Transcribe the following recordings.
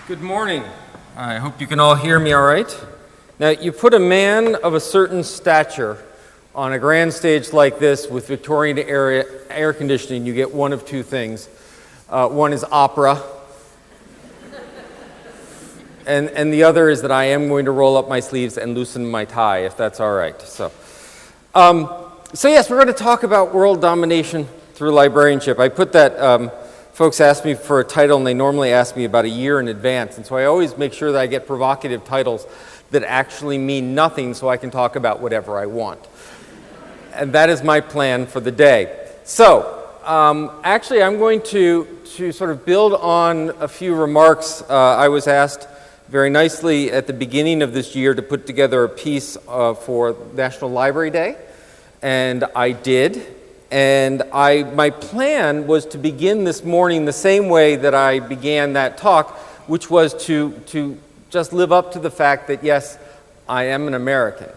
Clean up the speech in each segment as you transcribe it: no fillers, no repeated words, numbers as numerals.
Good morning. I hope you can all hear me all right. Now, you put a man of a certain stature on a grand stage like this with Victorian air conditioning, you get one of two things. One is opera, and the other is that I am going to roll up my sleeves and loosen my tie, if that's all right. So yes, we're going to talk about world domination through librarianship. I put that, folks ask me for a title, and they normally ask me about a year in advance, and so I always make sure that I get provocative titles that actually mean nothing so I can talk about whatever I want. And that is my plan for the day. So, actually I'm going to sort of build on a few remarks. I was asked very nicely at the beginning of this year to put together a piece for National Library Day, and I did. And my plan was to begin this morning the same way that I began that talk, which was to just live up to the fact that, yes, I am an American.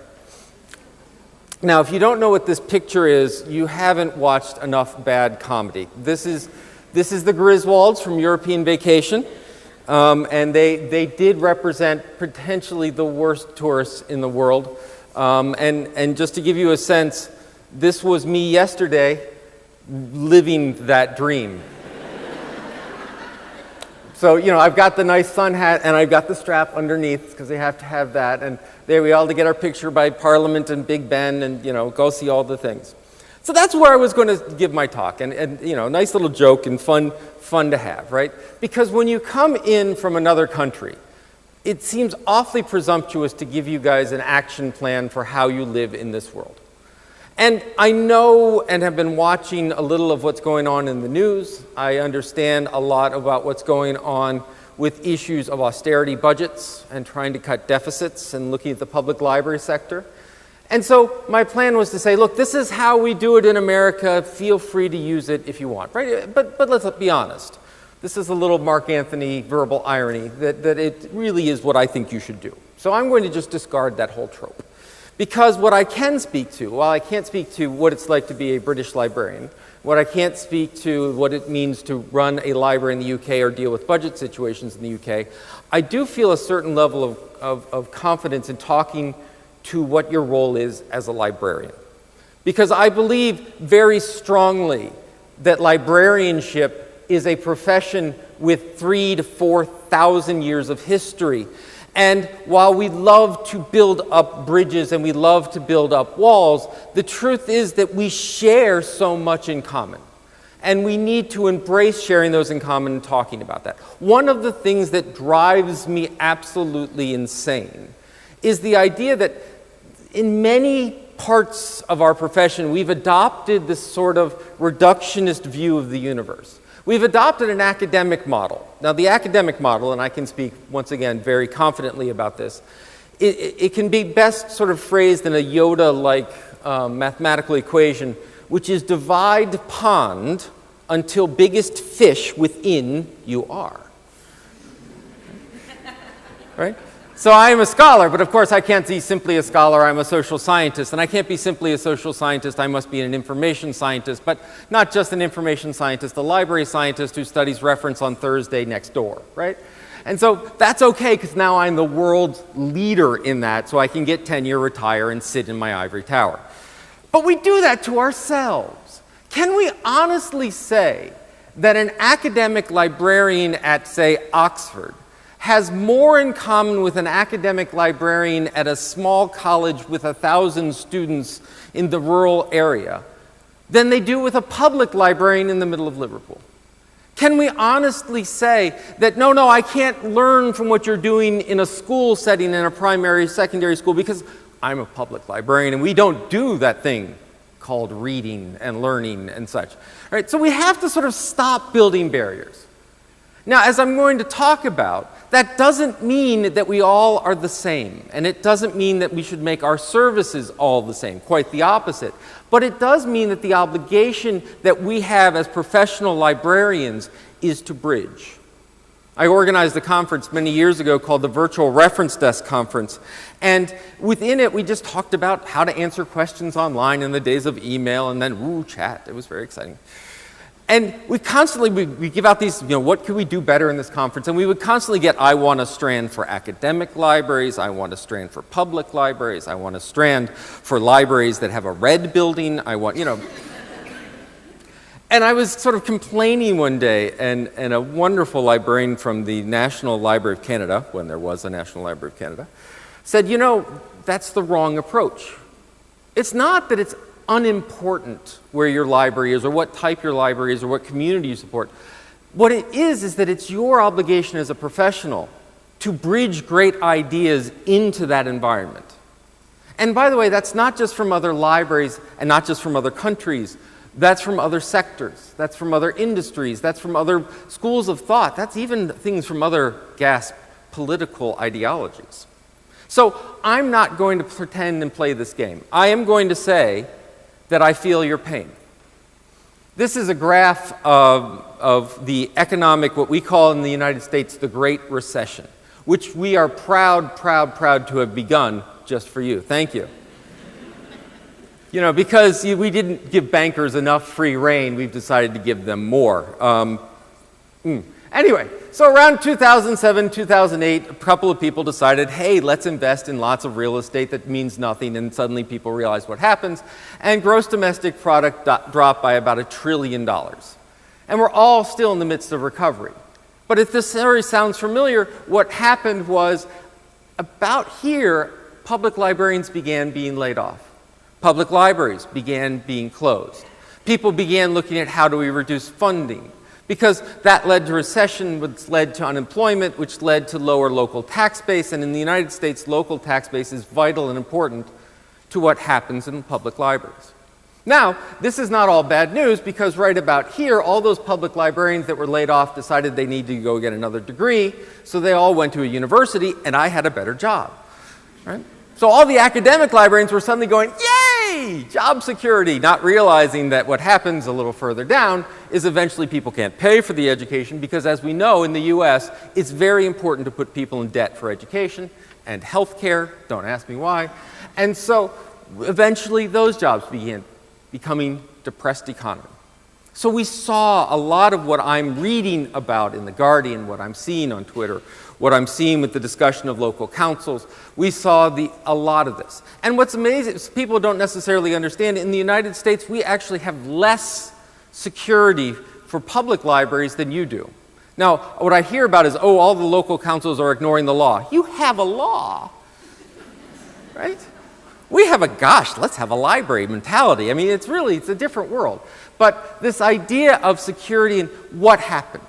Now, if you don't know what this picture is, you haven't watched enough bad comedy. This is the Griswolds from European Vacation, and they did represent potentially the worst tourists in the world. And just to give you a sense, this was me yesterday living that dream. So, you know, I've got the nice sun hat and I've got the strap underneath because they have to have that. And there we all to get our picture by Parliament and Big Ben and, you know, go see all the things. So that's where I was going to give my talk. And you know, nice little joke and fun to have, right? Because when you come in from another country, it seems awfully presumptuous to give you guys an action plan for how you live in this world. And I know and have been watching a little of what's going on in the news. I understand a lot about what's going on with issues of austerity budgets and trying to cut deficits and looking at the public library sector. And so my plan was to say, look, this is how we do it in America. Feel free to use it if you want, right? But let's be honest. This is a little Mark Anthony verbal irony that it really is what I think you should do. So I'm going to just discard that whole trope. Because what I can speak to, while I can't speak to what it's like to be a British librarian, what I can't speak to what it means to run a library in the UK or deal with budget situations in the UK, I do feel a certain level of confidence in talking to what your role is as a librarian. Because I believe very strongly that librarianship is a profession with 3,000 to 4,000 years of history. And while we love to build up bridges and we love to build up walls, the truth is that we share so much in common. And we need to embrace sharing those in common and talking about that. One of the things that drives me absolutely insane is the idea that in many parts of our profession, we've adopted this sort of reductionist view of the universe. We've adopted an academic model. Now, the academic model, and I can speak once again very confidently about this, it can be best sort of phrased in a Yoda-like mathematical equation, which is divide pond until biggest fish within you are. Right? So I am a scholar, but of course I can't be simply a scholar, I'm a social scientist. And I can't be simply a social scientist, I must be an information scientist, but not just an information scientist, a library scientist who studies reference on Thursday next door, right? And so that's okay, because now I'm the world's leader in that, so I can get tenure, retire, and sit in my ivory tower. But we do that to ourselves. Can we honestly say that an academic librarian at, say, Oxford has more in common with an academic librarian at a small college with 1,000 students in the rural area than they do with a public librarian in the middle of Liverpool? Can we honestly say that, no, I can't learn from what you're doing in a school setting in a primary, secondary school because I'm a public librarian and we don't do that thing called reading and learning and such. All right, so we have to sort of stop building barriers. Now, as I'm going to talk about, that doesn't mean that we all are the same, and it doesn't mean that we should make our services all the same, quite the opposite. But it does mean that the obligation that we have as professional librarians is to bridge. I organized a conference many years ago called the Virtual Reference Desk Conference, and within it we just talked about how to answer questions online in the days of email and then chat. It was very exciting. And we constantly, we give out these, what could we do better in this conference? And we would constantly get, I want a strand for academic libraries, I want a strand for public libraries, I want a strand for libraries that have a red building, I want, And I was sort of complaining one day, and a wonderful librarian from the National Library of Canada, when there was a National Library of Canada, said, that's the wrong approach. It's not that it's unimportant where your library is, or what type your library is, or what community you support. What it is that it's your obligation as a professional to bridge great ideas into that environment. And by the way, that's not just from other libraries and not just from other countries. That's from other sectors. That's from other industries. That's from other schools of thought. That's even things from other, political ideologies. So I'm not going to pretend and play this game. I am going to say that I feel your pain. This is a graph of the economic, what we call in the United States, the Great Recession, which we are proud to have begun just for you. Thank you. Because we didn't give bankers enough free rein, we've decided to give them more. Anyway, so around 2007, 2008, a couple of people decided, hey, let's invest in lots of real estate that means nothing, and suddenly people realize what happens, and gross domestic product dropped by about $1 trillion. And we're all still in the midst of recovery. But if this story sounds familiar, what happened was, about here, public librarians began being laid off. Public libraries began being closed. People began looking at how do we reduce funding, because that led to recession, which led to unemployment, which led to lower local tax base, and in the United States, local tax base is vital and important to what happens in public libraries. Now, this is not all bad news, because right about here, all those public librarians that were laid off decided they needed to go get another degree, so they all went to a university, and I had a better job, right? So all the academic librarians were suddenly going, yay, job security, not realizing that what happens a little further down is eventually people can't pay for the education, because as we know in the US, it's very important to put people in debt for education and health care, don't ask me why. And so eventually those jobs began becoming depressed economy. So we saw a lot of what I'm reading about in The Guardian, what I'm seeing on Twitter, what I'm seeing with the discussion of local councils. We saw a lot of this. And what's amazing is people don't necessarily understand, in the United States, we actually have less security for public libraries than you do. Now, what I hear about is, oh, all the local councils are ignoring the law. You have a law, right? We have a, gosh, let's have a library mentality. I mean, it's a different world. But this idea of security and what happened.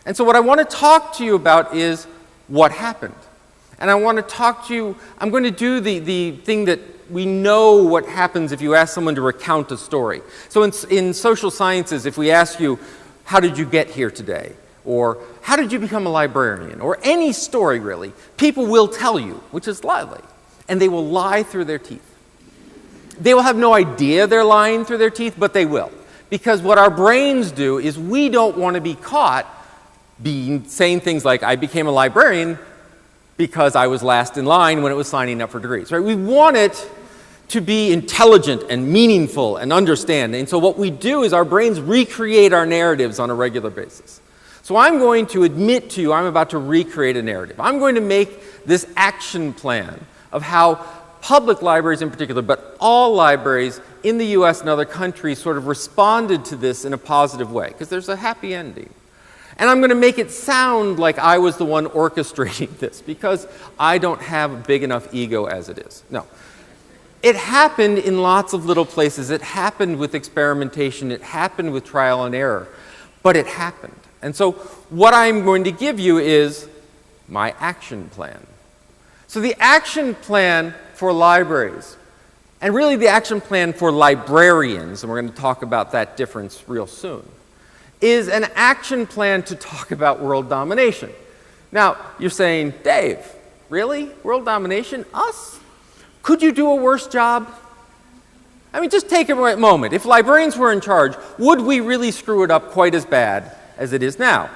And so what I want to talk to you about is what happened. And I want to talk to you, I'm going to do the thing that we know what happens if you ask someone to recount a story. So in social sciences, if we ask you, how did you get here today? Or how did you become a librarian? Or any story, really, people will tell you, which is lively. And they will lie through their teeth. They will have no idea they're lying through their teeth, but they will. Because what our brains do is we don't want to be caught saying things like, I became a librarian because I was last in line when it was signing up for degrees. Right? We want it to be intelligent and meaningful and understand. And so what we do is our brains recreate our narratives on a regular basis. So I'm going to admit to you I'm about to recreate a narrative. I'm going to make this action plan of how public libraries in particular, but all libraries in the US and other countries sort of responded to this in a positive way, because there's a happy ending. And I'm going to make it sound like I was the one orchestrating this, because I don't have a big enough ego as it is. No. It happened in lots of little places. It happened with experimentation. It happened with trial and error. But it happened. And so what I'm going to give you is my action plan. So the action plan for libraries, and really the action plan for librarians, and we're going to talk about that difference real soon, is an action plan to talk about world domination. Now, you're saying, Dave, really? World domination? Us? Could you do a worse job? I mean, just take a moment. If librarians were in charge, would we really screw it up quite as bad as it is now?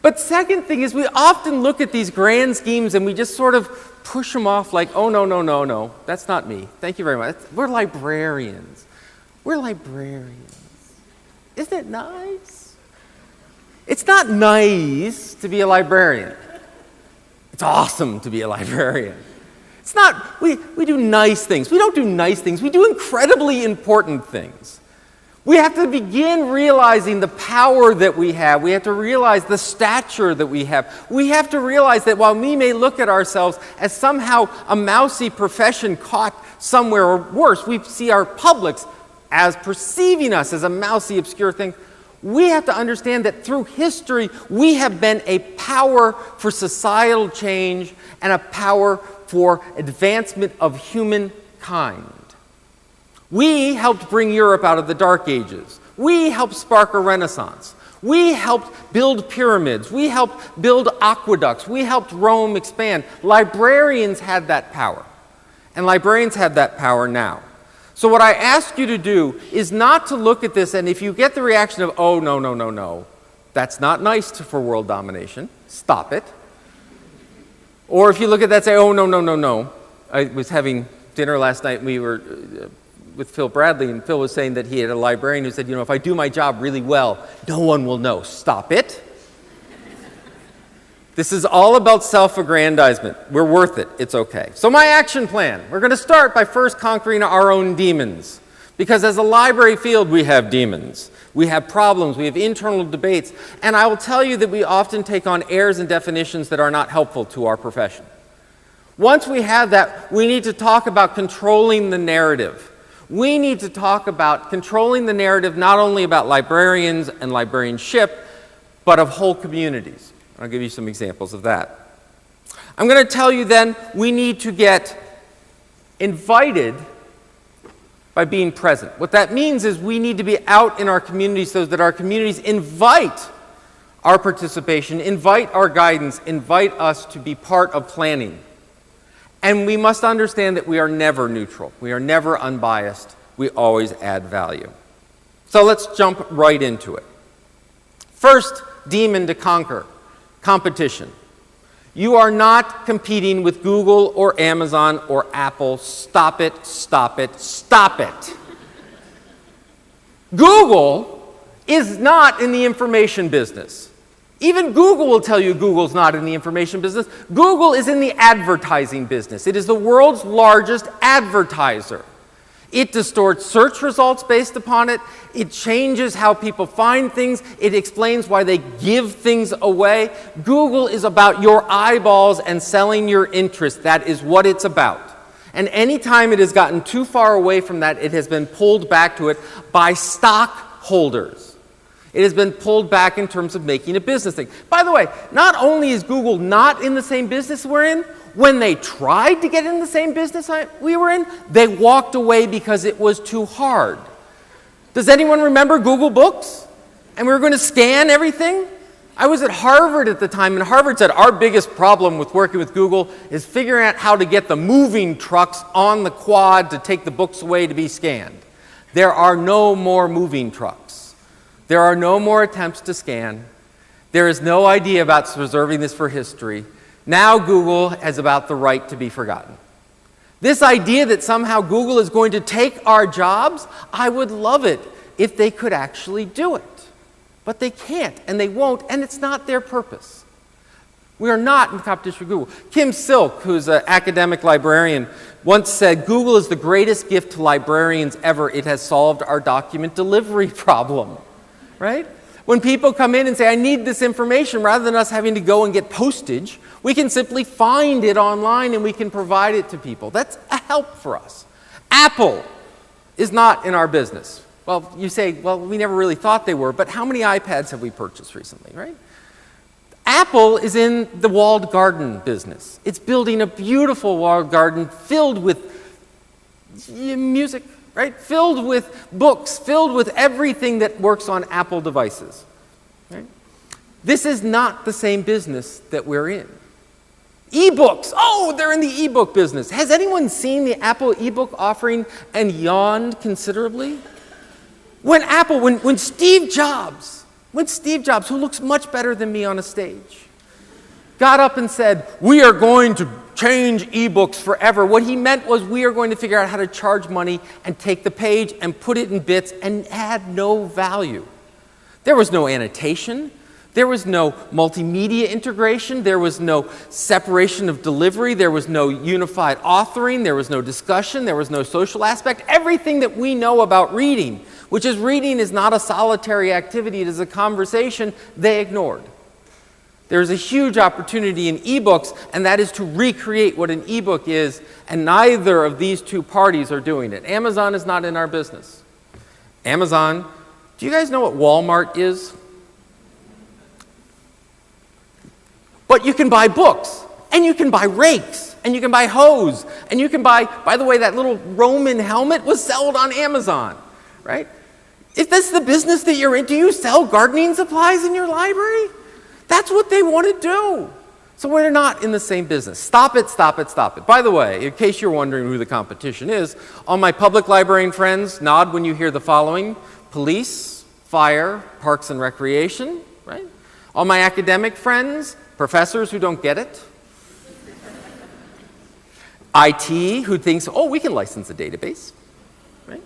But second thing is, we often look at these grand schemes and we just sort of push them off like, oh, no, that's not me. Thank you very much. We're librarians. We're librarians. Isn't it nice? It's not nice to be a librarian. It's awesome to be a librarian. It's not, we do nice things. We don't do nice things. We do incredibly important things. We have to begin realizing the power that we have. We have to realize the stature that we have. We have to realize that while we may look at ourselves as somehow a mousy profession caught somewhere, or worse, we see our publics as perceiving us as a mousy, obscure thing. We have to understand that through history, we have been a power for societal change and a power for advancement of humankind. We helped bring Europe out of the Dark Ages. We helped spark a Renaissance. We helped build pyramids. We helped build aqueducts. We helped Rome expand. Librarians had that power. And librarians have that power now. So what I ask you to do is not to look at this, and if you get the reaction of, oh, no, no, no, no, that's not nice for world domination, stop it. Or if you look at that and say, oh, no, no, no, no. I was having dinner last night, and we were with Phil Bradley, and Phil was saying that he had a librarian who said, you know, if I do my job really well, no one will know. Stop it. This is all about self-aggrandizement. We're worth it. It's okay. So my action plan. We're going to start by first conquering our own demons. Because as a library field, we have demons. We have problems. We have internal debates. And I will tell you that we often take on airs and definitions that are not helpful to our profession. Once we have that, we need to talk about controlling the narrative. We need to talk about controlling the narrative not only about librarians and librarianship, but of whole communities. I'll give you some examples of that. I'm going to tell you then we need to get invited by being present. What that means is we need to be out in our communities so that our communities invite our participation, invite our guidance, invite us to be part of planning. And we must understand that we are never neutral. We are never unbiased. We always add value. So let's jump right into it. First demon to conquer. Competition. You are not competing with Google or Amazon or Apple. Stop it, stop it, stop it. Google is not in the information business. Even Google will tell you Google's not in the information business. Google is in the advertising business. It is the world's largest advertiser. It distorts search results based upon it. It changes how people find things. It explains why they give things away. Google is about your eyeballs and selling your interest. That is what it's about. And anytime it has gotten too far away from that, it has been pulled back to it by stockholders. It has been pulled back in terms of making a business thing. By the way, not only is Google not in the same business we're in, when they tried to get in the same business we were in, they walked away because it was too hard. Does anyone remember Google Books? And we were going to scan everything? I was at Harvard at the time, and Harvard said our biggest problem with working with Google is figuring out how to get the moving trucks on the quad to take the books away to be scanned. There are no more moving trucks. There are no more attempts to scan. There is no idea about preserving this for history. Now Google is about the right to be forgotten. This idea that somehow Google is going to take our jobs, I would love it if they could actually do it. But they can't, and they won't, and it's not their purpose. We are not in competition with Google. Kim Silk, who's an academic librarian, once said, Google is the greatest gift to librarians ever. It has solved our document delivery problem, right? When people come in and say, I need this information, rather than us having to go and get postage, we can simply find it online and we can provide it to people. That's a help for us. Apple is not in our business. Well, you say, well, we never really thought they were, but how many iPads have we purchased recently, right? Apple is in the walled garden business. It's building a beautiful walled garden filled with music, right? Filled with books, filled with everything that works on Apple devices, right? This is not the same business that we're in. E-books, oh, they're in the e-book business. Has anyone seen the Apple e-book offering and yawned considerably? When Steve Jobs, who looks much better than me on a stage, got up and said, we are going to change e-books forever, what he meant was we are going to figure out how to charge money and take the page and put it in bits and add no value. There was no annotation. There was no multimedia integration. There was no separation of delivery. There was no unified authoring. There was no discussion. There was no social aspect. Everything that we know about reading, which is reading is not a solitary activity, it is a conversation, they ignored. There's a huge opportunity in ebooks, and that is to recreate what an ebook is, and neither of these two parties are doing it. Amazon is not in our business. Amazon, do you guys know what Walmart is? But you can buy books, and you can buy rakes, and you can buy hose, and you can buy, by the way, that little Roman helmet was sold on Amazon, right? If that's the business that you're in, do you sell gardening supplies in your library? That's what they want to do. So we're not in the same business. Stop it, stop it, stop it. By the way, in case you're wondering who the competition is, all my public librarian friends, nod when you hear the following: police, fire, parks and recreation, right? All my academic friends, professors who don't get it. IT, who thinks, oh, we can license a database, right?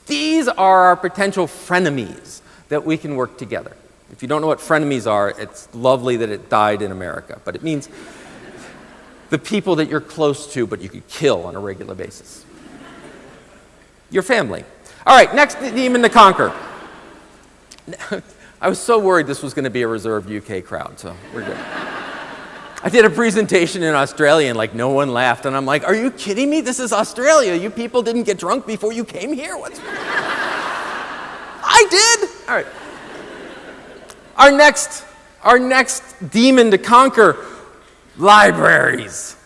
These are our potential frenemies that we can work together. If you don't know what frenemies are, it's lovely that it died in America, but it means the people that you're close to but you could kill on a regular basis. Your family. All right, next demon to conquer. I was so worried this was going to be a reserved UK crowd, so we're good. I did a presentation in Australia and like no one laughed, and I'm like, are you kidding me? This is Australia. You people didn't get drunk before you came here? What's I did. All right. Our next demon to conquer, libraries.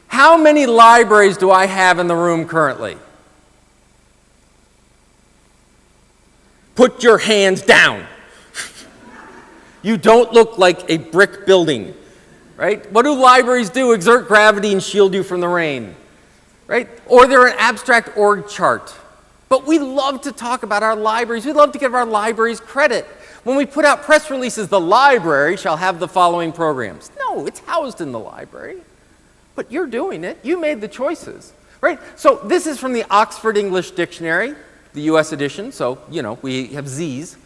How many libraries do I have in the room currently? Put your hands down. You don't look like a brick building, right? What do libraries do? Exert gravity and shield you from the rain, right? Or they're an abstract org chart. But we love to talk about our libraries. We love to give our libraries credit. When we put out press releases, the library shall have the following programs. No, it's housed in the library. But you're doing it. You made the choices, right? So this is from the Oxford English Dictionary, the US edition, so, you know, we have Z's.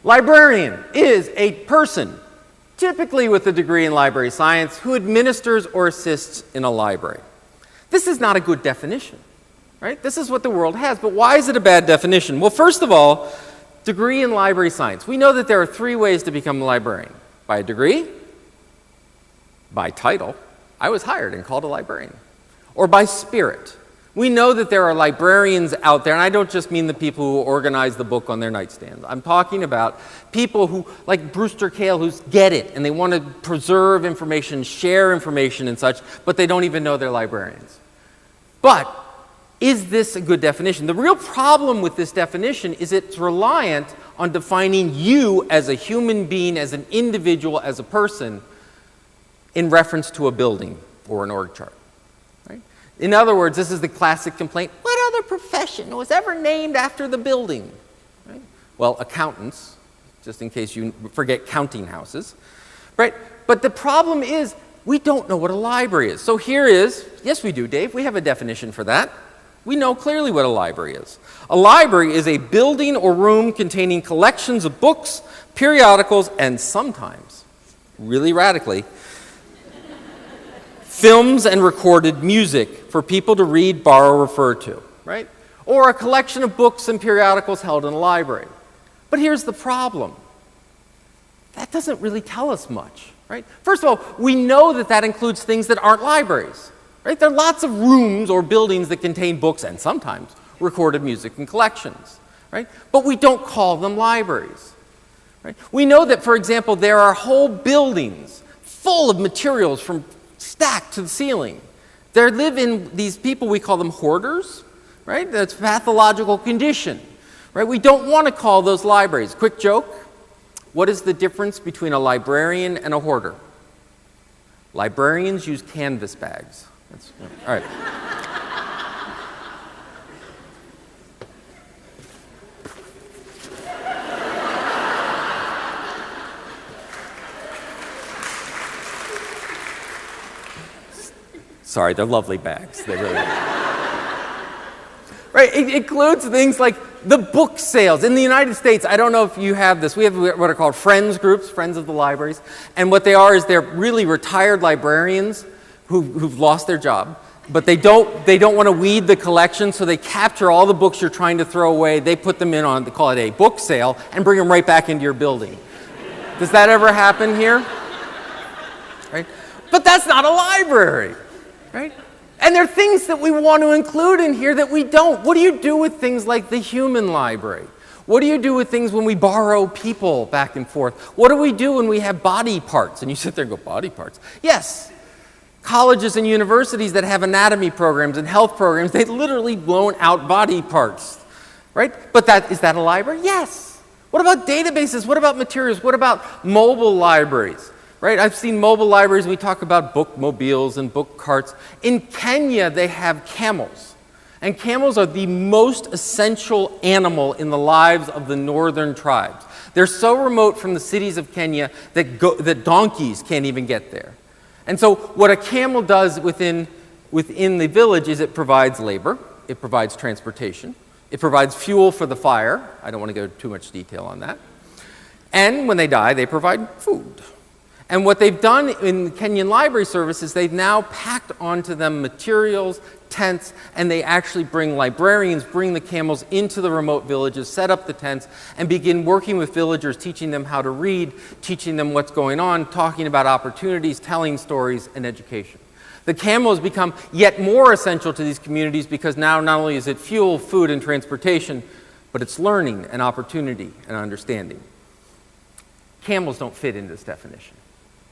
Librarian is a person, typically with a degree in library science, who administers or assists in a library. This is not a good definition, right? This is what the world has, but why is it a bad definition? Well, first of all, degree in library science. We know that there are three ways to become a librarian. By a degree, by title, I was hired and called a librarian, or by spirit. We know that there are librarians out there, and I don't just mean the people who organize the book on their nightstand. I'm talking about people who, like Brewster Kahle, who get it, and they want to preserve information, share information and such, but they don't even know they're librarians. But is this a good definition? The real problem with this definition is it's reliant on defining you as a human being, as an individual, as a person, in reference to a building or an org chart. Right? In other words, this is the classic complaint: what other profession was ever named after the building? Right? Well, accountants, just in case you forget counting houses. Right? But the problem is we don't know what a library is. So here is, yes we do, Dave, we have a definition for that. We know clearly what a library is. A library is a building or room containing collections of books, periodicals, and sometimes, really radically, films and recorded music for people to read, borrow, refer to, right? Or a collection of books and periodicals held in a library. But here's the problem. That doesn't really tell us much, right? First of all, we know that that includes things that aren't libraries. Right? There are lots of rooms or buildings that contain books and sometimes recorded music and collections. Right? But we don't call them libraries. Right? We know that, for example, there are whole buildings full of materials from stacked to the ceiling. There live in these people, we call them hoarders. Right? That's a pathological condition. Right? We don't want to call those libraries. Quick joke. What is the difference between a librarian and a hoarder? Librarians use canvas bags. All right. Sorry, they're lovely bags. They really are. Right, it includes things like the book sales. In the United States, I don't know if you have this, we have what are called friends groups, friends of the libraries. And what they are is they're really retired librarians who've lost their job. But they don't want to weed the collection, so they capture all the books you're trying to throw away. They put them in on, they call it a book sale, and bring them right back into your building. Does that ever happen here? Right? But that's not a library, right? And there are things that we want to include in here that we don't. What do you do with things like the human library? What do you do with things when we borrow people back and forth? What do we do when we have body parts? And you sit there and go, body parts? Yes. Colleges and universities that have anatomy programs and health programs, they literally loan out body parts, right? But is that a library? Yes. What about databases? What about materials? What about mobile libraries, right? I've seen mobile libraries. We talk about bookmobiles and book carts. In Kenya, they have camels. And camels are the most essential animal in the lives of the northern tribes. They're so remote from the cities of Kenya that donkeys can't even get there. And so what a camel does within the village is it provides labor, it provides transportation, it provides fuel for the fire. I don't want to go into too much detail on that. And when they die, they provide food. And what they've done in Kenyan Library Service is they've now packed onto them materials, tents, and they actually bring the camels into the remote villages, set up the tents, and begin working with villagers, teaching them how to read, teaching them what's going on, talking about opportunities, telling stories, and education. The camel has become yet more essential to these communities because now not only is it fuel, food, and transportation, but it's learning and opportunity and understanding. Camels don't fit into this definition.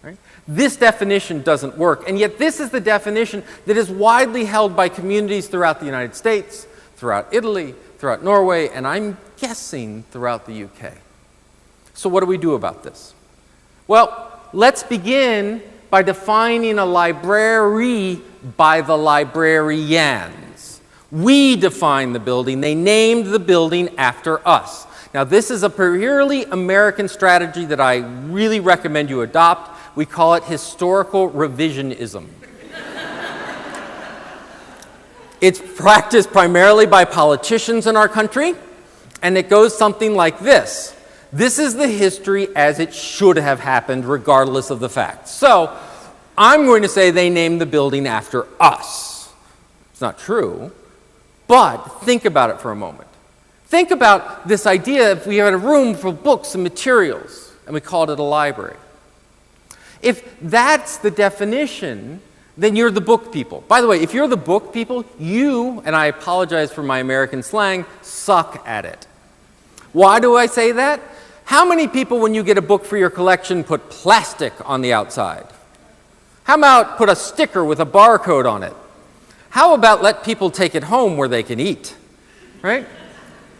Right? This definition doesn't work, and yet this is the definition that is widely held by communities throughout the United States, throughout Italy, throughout Norway, and I'm guessing throughout the UK. So what do we do about this? Well, let's begin by defining a library by the librarians. We define the building. They named the building after us. Now, this is a purely American strategy that I really recommend you adopt. We call it historical revisionism. It's practiced primarily by politicians in our country, and it goes something like this. This is the history as it should have happened, regardless of the facts. So, I'm going to say they named the building after us. It's not true, but think about it for a moment. Think about this idea if we had a room for books and materials, and we called it a library. If that's the definition, then you're the book people. By the way, if you're the book people, you, and I apologize for my American slang, suck at it. Why do I say that? How many people, when you get a book for your collection, put plastic on the outside? How about put a sticker with a barcode on it? How about let people take it home where they can eat, right?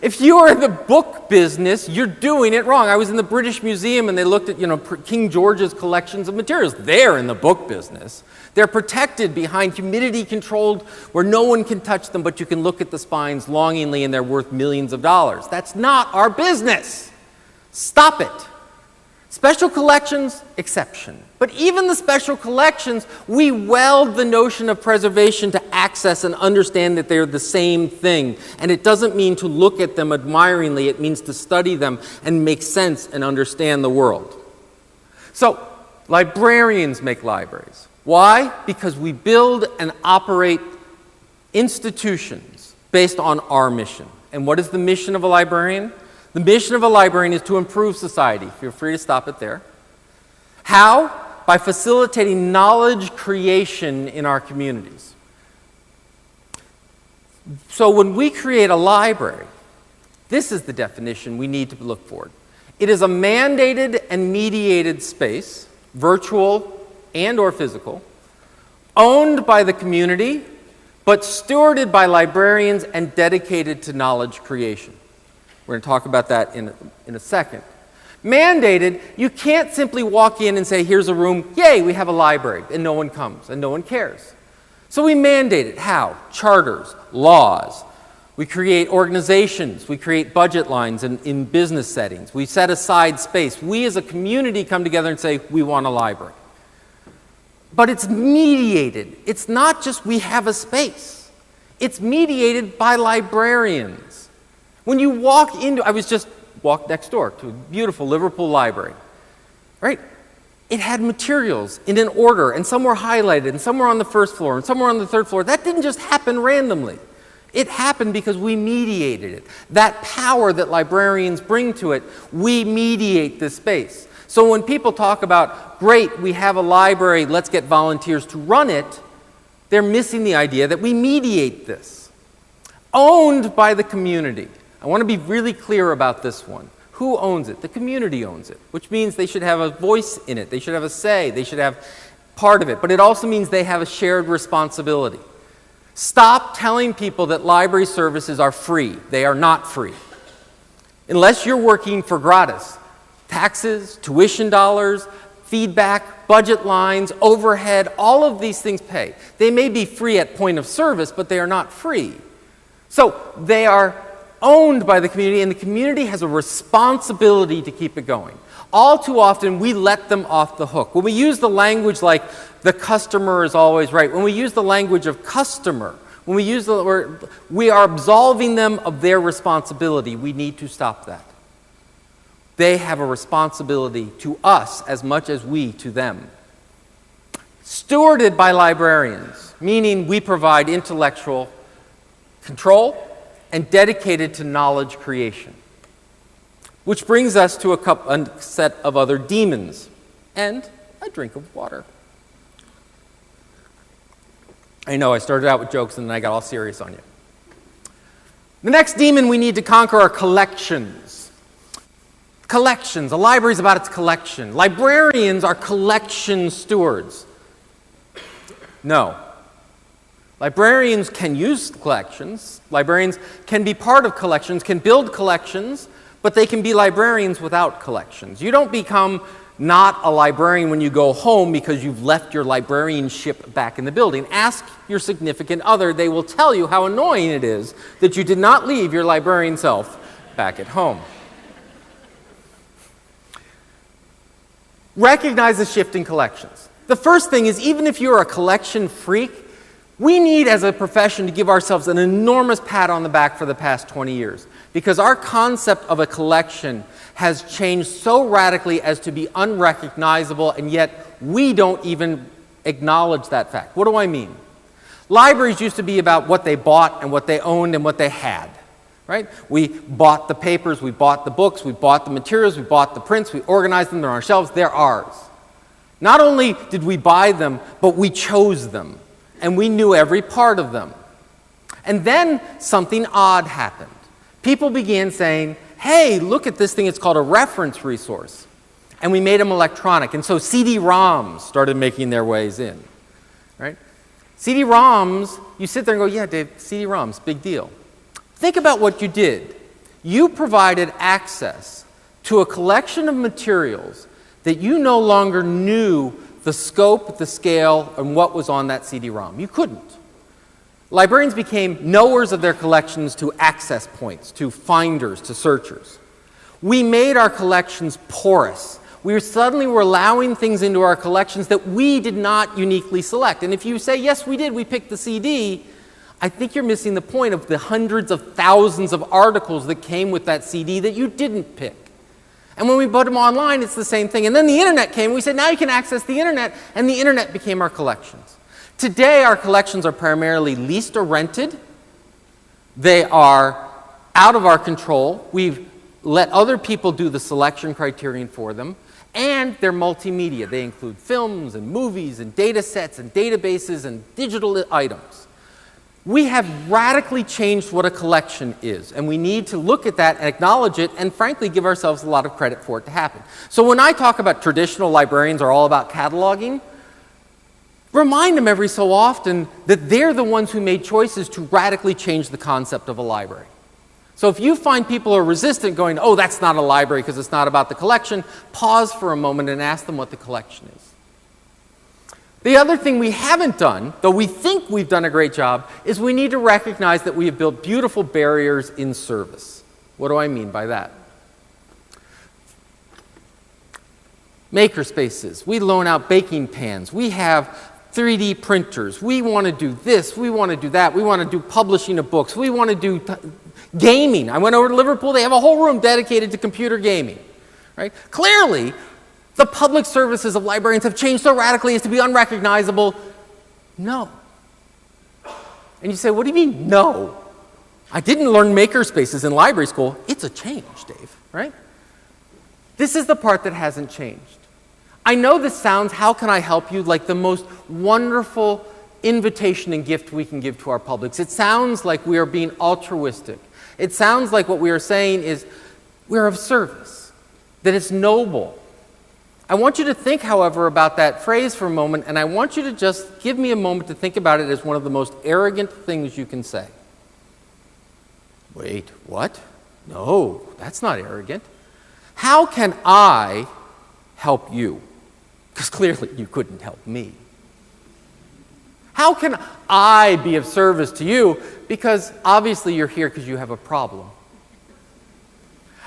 If you're in the book business, you're doing it wrong. I was in the British Museum and they looked at, King George's collections of materials. They're in the book business. They're protected behind humidity controlled where no one can touch them, but you can look at the spines longingly and they're worth millions of dollars. That's not our business. Stop it. Special collections, exception. But even the special collections, we weld the notion of preservation to access and understand that they're the same thing. And it doesn't mean to look at them admiringly, it means to study them and make sense and understand the world. So, librarians make libraries. Why? Because we build and operate institutions based on our mission. And what is the mission of a librarian? The mission of a librarian is to improve society. Feel free to stop it there. How? By facilitating knowledge creation in our communities. So when we create a library, this is the definition we need to look for. It is a mandated and mediated space, virtual and or physical, owned by the community, but stewarded by librarians and dedicated to knowledge creation. We're going to talk about that in a second. Mandated, you can't simply walk in and say, here's a room, yay, we have a library, and no one comes, and no one cares. So we mandate it. How? Charters, laws. We create organizations. We create budget lines in business settings. We set aside space. We as a community come together and say, we want a library. But it's mediated. It's not just we have a space. It's mediated by librarians. When you walk into, I was just walked next door to a beautiful Liverpool library, right? It had materials in an order, and some were highlighted, and some were on the first floor, and some were on the third floor. That didn't just happen randomly. It happened because we mediated it. That power that librarians bring to it, we mediate this space. So when people talk about, great, we have a library, let's get volunteers to run it, they're missing the idea that we mediate this. Owned by the community. I want to be really clear about this one. Who owns it? The community owns it, which means they should have a voice in it. They should have a say. They should have part of it. But it also means they have a shared responsibility. Stop telling people that library services are free. They are not free. Unless you're working for gratis. Taxes, tuition dollars, feedback, budget lines, overhead, all of these things pay. They may be free at point of service, but they are not free. So they are owned by the community, and the community has a responsibility to keep it going. All too often, we let them off the hook. When we use the language like the customer is always right, when we use the language of customer, when we use the word, we are absolving them of their responsibility. We need to stop that. They have a responsibility to us as much as we to them. Stewarded by librarians, meaning we provide intellectual control and dedicated to knowledge creation. Which brings us to a set of other demons and a drink of water. I know I started out with jokes and then I got all serious on you. The next demon we need to conquer are collections. Collections. A library is about its collection. Librarians are collection stewards. No. Librarians can use collections. Librarians can be part of collections, can build collections, but they can be librarians without collections. You don't become not a librarian when you go home because you've left your librarianship back in the building. Ask your significant other. They will tell you how annoying it is that you did not leave your librarian self back at home. Recognize the shift in collections. The first thing is, even if you're a collection freak, we need, as a profession, to give ourselves an enormous pat on the back for the past 20 years. Because our concept of a collection has changed so radically as to be unrecognizable, and yet we don't even acknowledge that fact. What do I mean? Libraries used to be about what they bought and what they owned and what they had. Right? We bought the papers, we bought the books, we bought the materials, we bought the prints, we organized them, they're on our shelves, they're ours. Not only did we buy them, but we chose them. And we knew every part of them. And then something odd happened. People began saying, hey, look at this thing, it's called a reference resource. And we made them electronic. And so CD-ROMs started making their ways in. Right? CD-ROMs, you sit there and go, yeah, Dave, CD-ROMs, big deal. Think about what you did. You provided access to a collection of materials that you no longer knew the scope, the scale, and what was on that CD-ROM. You couldn't. Librarians became knowers of their collections to access points, to finders, to searchers. We made our collections porous. We suddenly were allowing things into our collections that we did not uniquely select. And if you say, yes, we did, we picked the CD, I think you're missing the point of the hundreds of thousands of articles that came with that CD that you didn't pick. And when we put them online, it's the same thing. And then the internet came, and we said, now you can access the internet, and the internet became our collections. Today, our collections are primarily leased or rented. They are out of our control. We've let other people do the selection criterion for them. And they're multimedia. They include films and movies and data sets and databases and digital items. We have radically changed what a collection is, and we need to look at that and acknowledge it and frankly give ourselves a lot of credit for it to happen. So when I talk about traditional librarians are all about cataloging, remind them every so often that they're the ones who made choices to radically change the concept of a library. So if you find people are resistant going, oh, that's not a library because it's not about the collection, pause for a moment and ask them what the collection is. The other thing we haven't done, though we think we've done a great job, is we need to recognize that we have built beautiful barriers in service. What do I mean by that? Maker spaces. We loan out baking pans. We have 3D printers. We want to do this. We want to do that. We want to do publishing of books. We want to do Gaming. I went over to Liverpool. They have a whole room dedicated to computer gaming. Right? Clearly, the public services of librarians have changed so radically as to be unrecognizable. No. And you say, what do you mean, no? I didn't learn makerspaces in library school. It's a change, Dave, right? This is the part that hasn't changed. I know this sounds, how can I help you, like the most wonderful invitation and gift we can give to our publics. It sounds like we are being altruistic. It sounds like what we are saying is we're of service, that it's noble. I want you to think, however, about that phrase for a moment, and I want you to just give me a moment to think about it as one of the most arrogant things you can say. Wait, what? No, that's not arrogant. How can I help you? Because clearly you couldn't help me. How can I be of service to you? Because obviously you're here because you have a problem.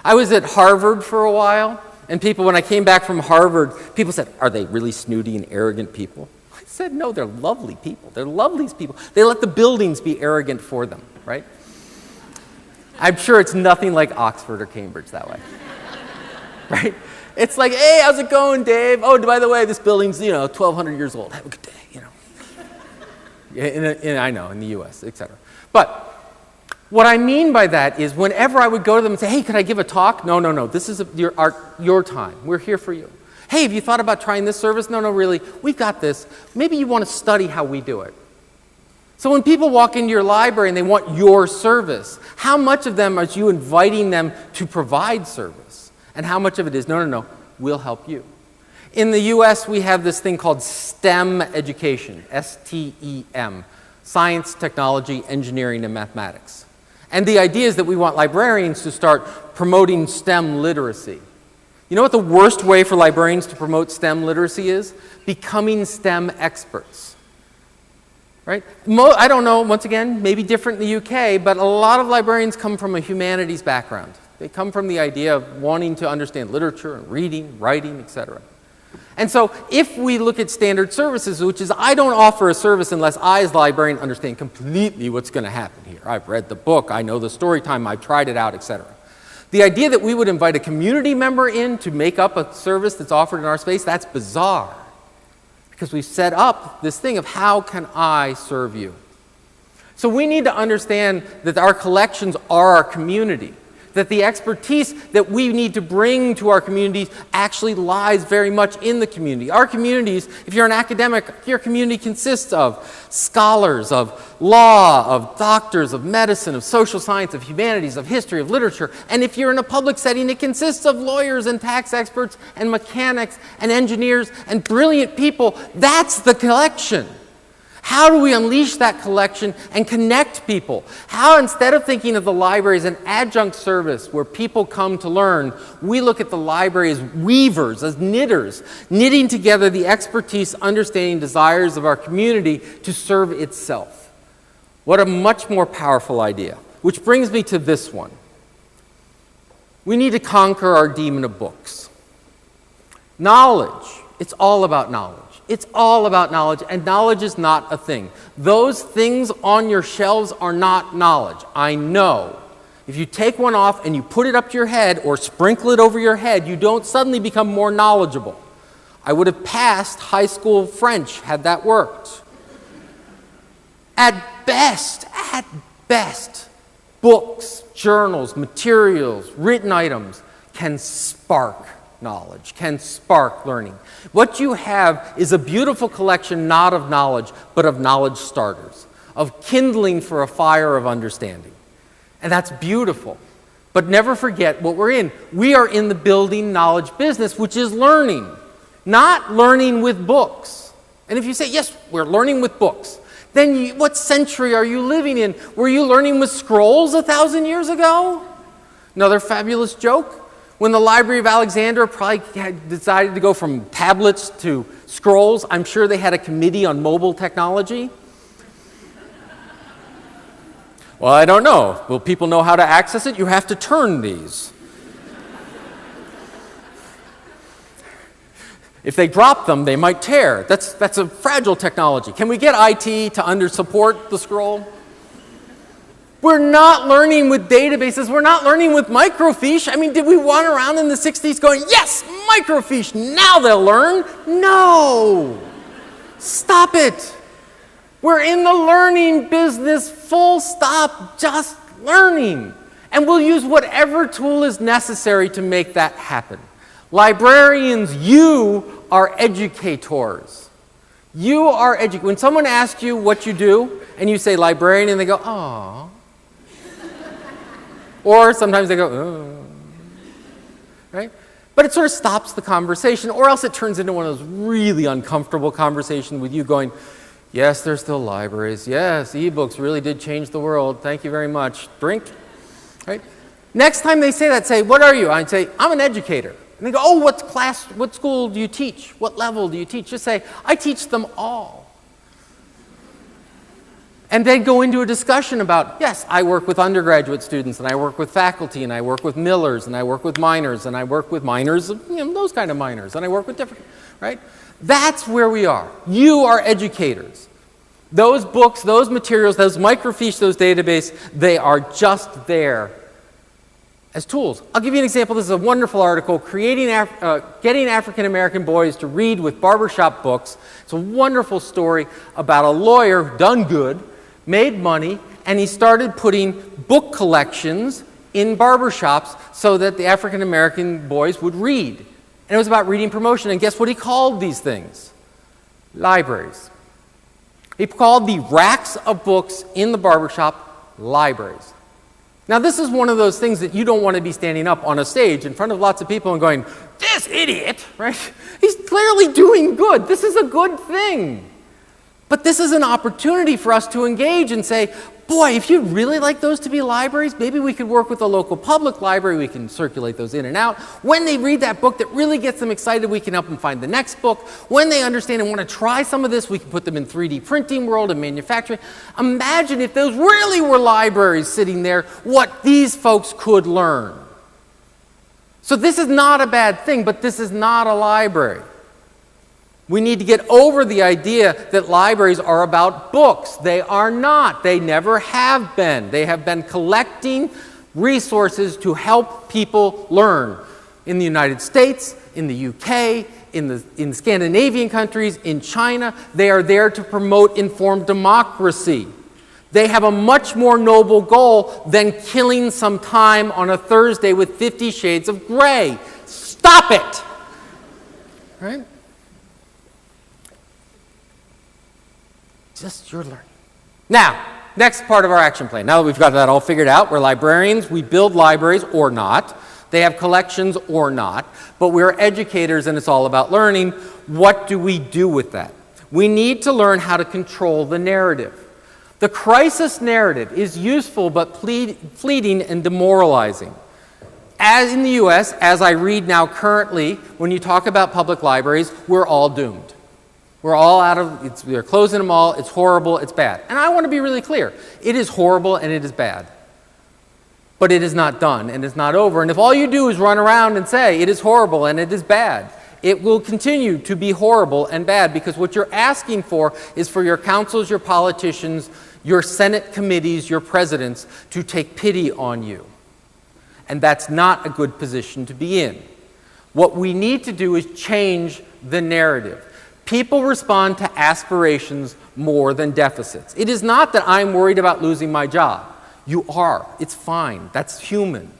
I was at Harvard for a while, and people, when I came back from Harvard, people said, are they really snooty and arrogant people? I said, no, they're lovely people. They're lovely people. They let the buildings be arrogant for them, right? I'm sure it's nothing like Oxford or Cambridge that way, right? It's like, hey, how's it going, Dave? Oh, by the way, this building's, 1,200 years old. Have a good day, I know, in the U.S., etc. But what I mean by that is whenever I would go to them and say, hey, could I give a talk? No, this is your time. We're here for you. Hey, have you thought about trying this service? No, really, we've got this. Maybe you want to study how we do it. So when people walk into your library and they want your service, how much of them are you inviting them to provide service? And how much of it is, no, we'll help you. In the US, we have this thing called STEM education, S-T-E-M, science, technology, engineering, and mathematics. And the idea is that we want librarians to start promoting STEM literacy. You know what the worst way for librarians to promote STEM literacy is? Becoming STEM experts. Right? I don't know, once again, maybe different in the UK, but a lot of librarians come from a humanities background. They come from the idea of wanting to understand literature and reading, writing, etc. And so if we look at standard services, which is I don't offer a service unless I, as the librarian, understand completely what's going to happen here. I've read the book, I know the story time, I've tried it out, etc. The idea that we would invite a community member in to make up a service that's offered in our space, that's bizarre. Because we've set up this thing of how can I serve you? So we need to understand that our collections are our community, that the expertise that we need to bring to our communities actually lies very much in the community. Our communities, if you're an academic, your community consists of scholars, of law, of doctors, of medicine, of social science, of humanities, of history, of literature. And if you're in a public setting, it consists of lawyers and tax experts and mechanics and engineers and brilliant people. That's the collection. How do we unleash that collection and connect people? How, instead of thinking of the library as an adjunct service where people come to learn, we look at the library as weavers, as knitters, knitting together the expertise, understanding, desires of our community to serve itself. What a much more powerful idea. Which brings me to this one. We need to conquer our demon of books. Knowledge. It's all about knowledge. It's all about knowledge, and knowledge is not a thing. Those things on your shelves are not knowledge. I know. If you take one off and you put it up to your head or sprinkle it over your head, you don't suddenly become more knowledgeable. I would have passed high school French had that worked. At best, books, journals, materials, written items can spark knowledge, can spark learning. What you have is a beautiful collection not of knowledge, but of knowledge starters, of kindling for a fire of understanding. And that's beautiful. But never forget what we're in. We are in the building knowledge business, which is learning, not learning with books. And if you say, yes, we're learning with books, then what century are you living in? Were you learning with scrolls 1,000 years ago? Another fabulous joke. When the Library of Alexandria probably had decided to go from tablets to scrolls, I'm sure they had a committee on mobile technology. Well, I don't know. Will people know how to access it? You have to turn these. If they drop them, they might tear. That's a fragile technology. Can we get IT to support the scroll? We're not learning with databases. We're not learning with microfiche. I mean, did we run around in the 60s going, yes, microfiche, now they'll learn? No. Stop it. We're in the learning business, full stop, just learning. And we'll use whatever tool is necessary to make that happen. Librarians, you are educators. You are educators. When someone asks you what you do, and you say librarian, and they go, "Aw." Or sometimes they go, "Oh." Right? But it sort of stops the conversation, or else it turns into one of those really uncomfortable conversations with you going, "Yes, there's still libraries. Yes, e-books really did change the world. Thank you very much. Drink." Right? Next time they say that, say, "What are you?" I'd say, "I'm an educator." And they go, "Oh, what school do you teach? What level do you teach?" Just say, "I teach them all." And then go into a discussion about, yes, I work with undergraduate students, and I work with faculty, and I work with millers, and I work with minors, and I work with minors, those kind of minors, and I work with different, right? That's where we are. You are educators. Those books, those materials, those microfiche, those databases, they are just there as tools. I'll give you an example. This is a wonderful article, Getting African American Boys to Read with Barbershop Books. It's a wonderful story about a lawyer who done good, made money, and he started putting book collections in barbershops so that the African American boys would read. And it was about reading promotion. And guess what he called these things? Libraries. He called the racks of books in the barbershop libraries. Now, this is one of those things that you don't want to be standing up on a stage in front of lots of people and going, "This idiot," right? He's clearly doing good. This is a good thing. But this is an opportunity for us to engage and say, boy, if you'd really like those to be libraries, maybe we could work with a local public library. We can circulate those in and out. When they read that book that really gets them excited, we can help them find the next book. When they understand and want to try some of this, we can put them in 3D printing world and manufacturing. Imagine if those really were libraries sitting there, what these folks could learn. So this is not a bad thing, but this is not a library. We need to get over the idea that libraries are about books. They are not. They never have been. They have been collecting resources to help people learn. In the United States, in the UK, in Scandinavian countries, in China, they are there to promote informed democracy. They have a much more noble goal than killing some time on a Thursday with 50 Shades of Grey. Stop it! Right? Just your learning. Now, next part of our action plan. Now that we've got that all figured out, we're librarians, we build libraries or not. They have collections or not. But we're educators and it's all about learning. What do we do with that? We need to learn how to control the narrative. The crisis narrative is useful but fleeting and demoralizing. As in the US, as I read now currently, when you talk about public libraries, we're all doomed. We're all they're closing them all, it's horrible, it's bad. And I want to be really clear. It is horrible and it is bad. But it is not done and it's not over. And if all you do is run around and say it is horrible and it is bad, it will continue to be horrible and bad because what you're asking for is for your councils, your politicians, your Senate committees, your presidents to take pity on you. And that's not a good position to be in. What we need to do is change the narrative. People respond to aspirations more than deficits. It is not that I'm worried about losing my job. You are. It's fine. That's human.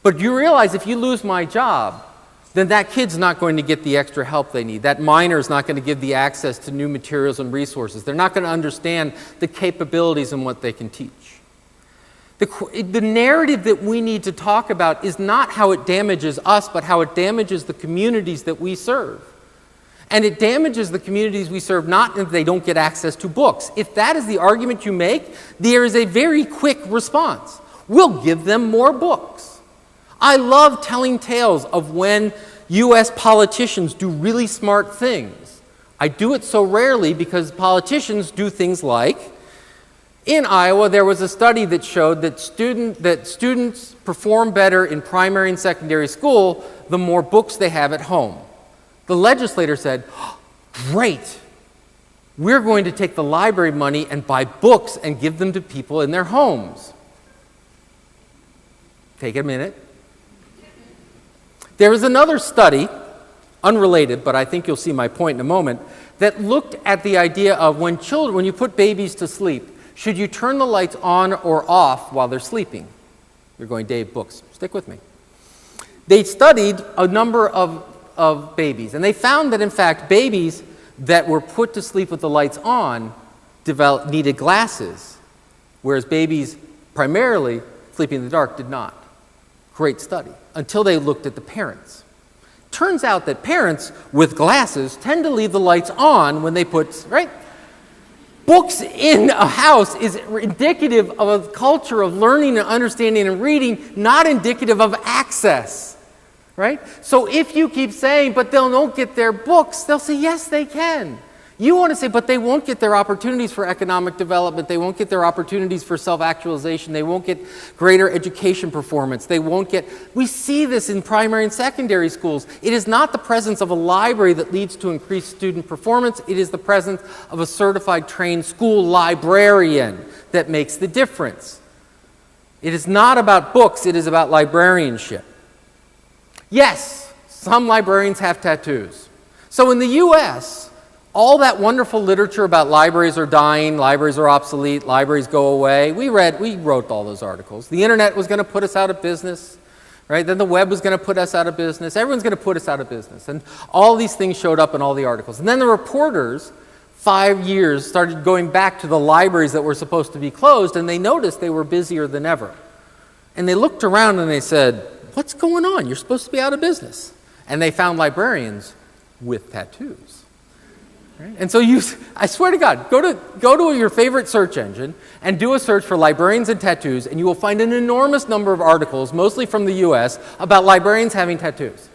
But you realize if you lose my job, then that kid's not going to get the extra help they need. That minor's not going to give the access to new materials and resources. They're not going to understand the capabilities and what they can teach. The narrative that we need to talk about is not how it damages us, but how it damages the communities that we serve. And it damages the communities we serve not that they don't get access to books. If that is the argument you make, there is a very quick response. We'll give them more books. I love telling tales of when US politicians do really smart things. I do it so rarely because politicians do things like, in Iowa, there was a study that showed that students perform better in primary and secondary school the more books they have at home. The legislator said, great, we're going to take the library money and buy books and give them to people in their homes. Take a minute. There was another study, unrelated, but I think you'll see my point in a moment, that looked at the idea of when you put babies to sleep, should you turn the lights on or off while they're sleeping? You're going, Dave, books. Stick with me. They studied a number of babies, and they found that, in fact, babies that were put to sleep with the lights on needed glasses, whereas babies primarily sleeping in the dark did not. Great study, until they looked at the parents. Turns out that parents with glasses tend to leave the lights on when they put, right? Books in a house is indicative of a culture of learning and understanding and reading, not indicative of access, right? So if you keep saying, but they don't get their books, they'll say, yes, they can. You want to say, but they won't get their opportunities for economic development. They won't get their opportunities for self-actualization. They won't get greater education performance. They won't get... We see this in primary and secondary schools. It is not the presence of a library that leads to increased student performance. It is the presence of a certified trained school librarian that makes the difference. It is not about books. It is about librarianship. Yes, some librarians have tattoos. So in the U.S., all that wonderful literature about libraries are dying, libraries are obsolete, libraries go away. We wrote all those articles. The internet was going to put us out of business, right? Then the web was going to put us out of business. Everyone's going to put us out of business. And all these things showed up in all the articles. And then the reporters, 5 years, started going back to the libraries that were supposed to be closed, and they noticed they were busier than ever. And they looked around and they said, what's going on? You're supposed to be out of business. And they found librarians with tattoos. Right? And so I swear to God, go to your favorite search engine and do a search for librarians and tattoos, and you will find an enormous number of articles, mostly from the US, about librarians having tattoos.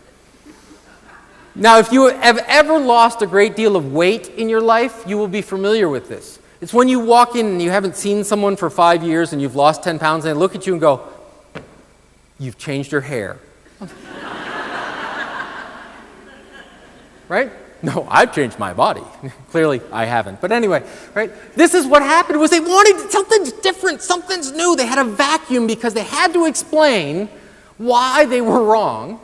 Now, if you have ever lost a great deal of weight in your life, you will be familiar with this. It's when you walk in and you haven't seen someone for 5 years and you've lost 10 pounds, and they look at you and go, you've changed your hair. Right? No, I've changed my body. Clearly, I haven't. But anyway, right? This is what happened, was they wanted something different, something's new. They had a vacuum because they had to explain why they were wrong.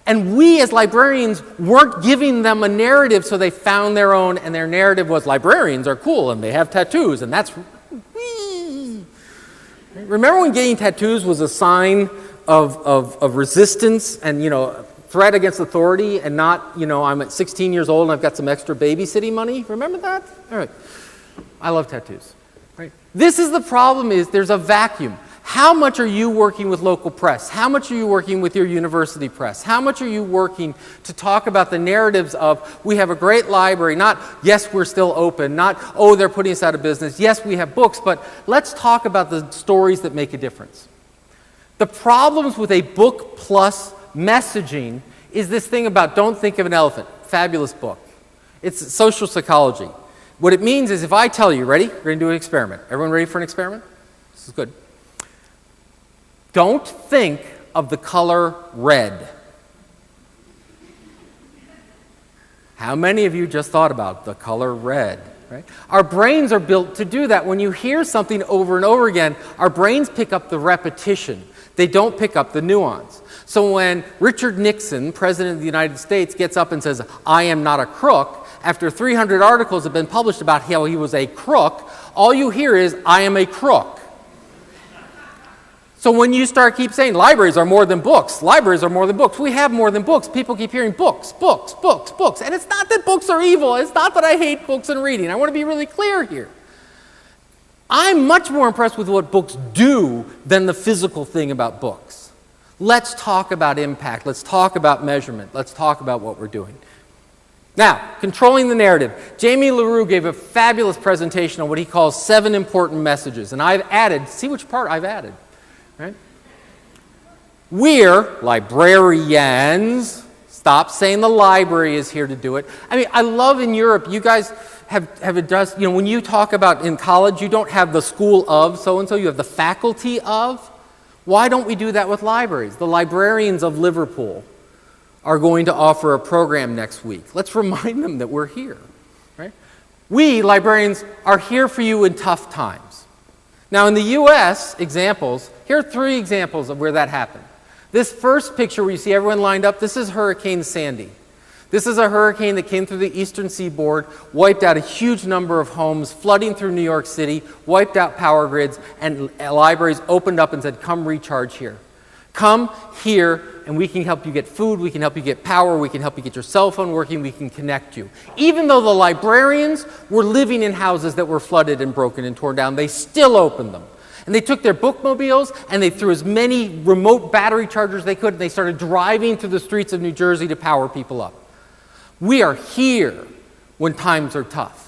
And we as librarians weren't giving them a narrative, so they found their own, and their narrative was librarians are cool and they have tattoos, and that's... Remember when getting tattoos was a sign of resistance and, threat against authority, and not, I'm at 16 years old and I've got some extra babysitting money? Remember that? All right. I love tattoos. Right? This is the problem, is there's a vacuum. How much are you working with local press? How much are you working with your university press? How much are you working to talk about the narratives of, we have a great library, not, yes, we're still open, not, oh, they're putting us out of business, yes, we have books, but let's talk about the stories that make a difference. The problems with a book plus messaging is this thing about don't think of an elephant. Fabulous book. It's social psychology. What it means is if I tell you, ready? We're going to do an experiment. Everyone ready for an experiment? This is good. Don't think of the color red. How many of you just thought about the color red? Right? Our brains are built to do that. When you hear something over and over again, our brains pick up the repetition. They don't pick up the nuance. So when Richard Nixon, President of the United States, gets up and says, I am not a crook, after 300 articles have been published about how he was a crook, all you hear is, I am a crook. So when you keep saying, libraries are more than books, libraries are more than books, we have more than books, people keep hearing books, books, books, books. And it's not that books are evil, it's not that I hate books and reading. I want to be really clear here. I'm much more impressed with what books do than the physical thing about books. Let's talk about impact. Let's talk about measurement. Let's talk about what we're doing. Now, controlling the narrative. Jamie LaRue gave a fabulous presentation on what he calls 7 important messages. And I've added, see which part I've added, right? We're librarians. Stop saying the library is here to do it. I mean, I love in Europe, you guys have addressed, when you talk about in college, you don't have the school of so-and-so, you have the faculty of. Why don't we do that with libraries? The librarians of Liverpool are going to offer a program next week. Let's remind them that we're here, right? We, librarians, are here for you in tough times. Now in the US examples, here are 3 examples of where that happened. This first picture where you see everyone lined up, this is Hurricane Sandy. This is a hurricane that came through the eastern seaboard, wiped out a huge number of homes, flooding through New York City, wiped out power grids, and libraries opened up and said, come recharge here. Come here and we can help you get food, we can help you get power, we can help you get your cell phone working, we can connect you. Even though the librarians were living in houses that were flooded and broken and torn down, they still opened them. And they took their bookmobiles and they threw as many remote battery chargers as they could, and they started driving through the streets of New Jersey to power people up. We are here when times are tough.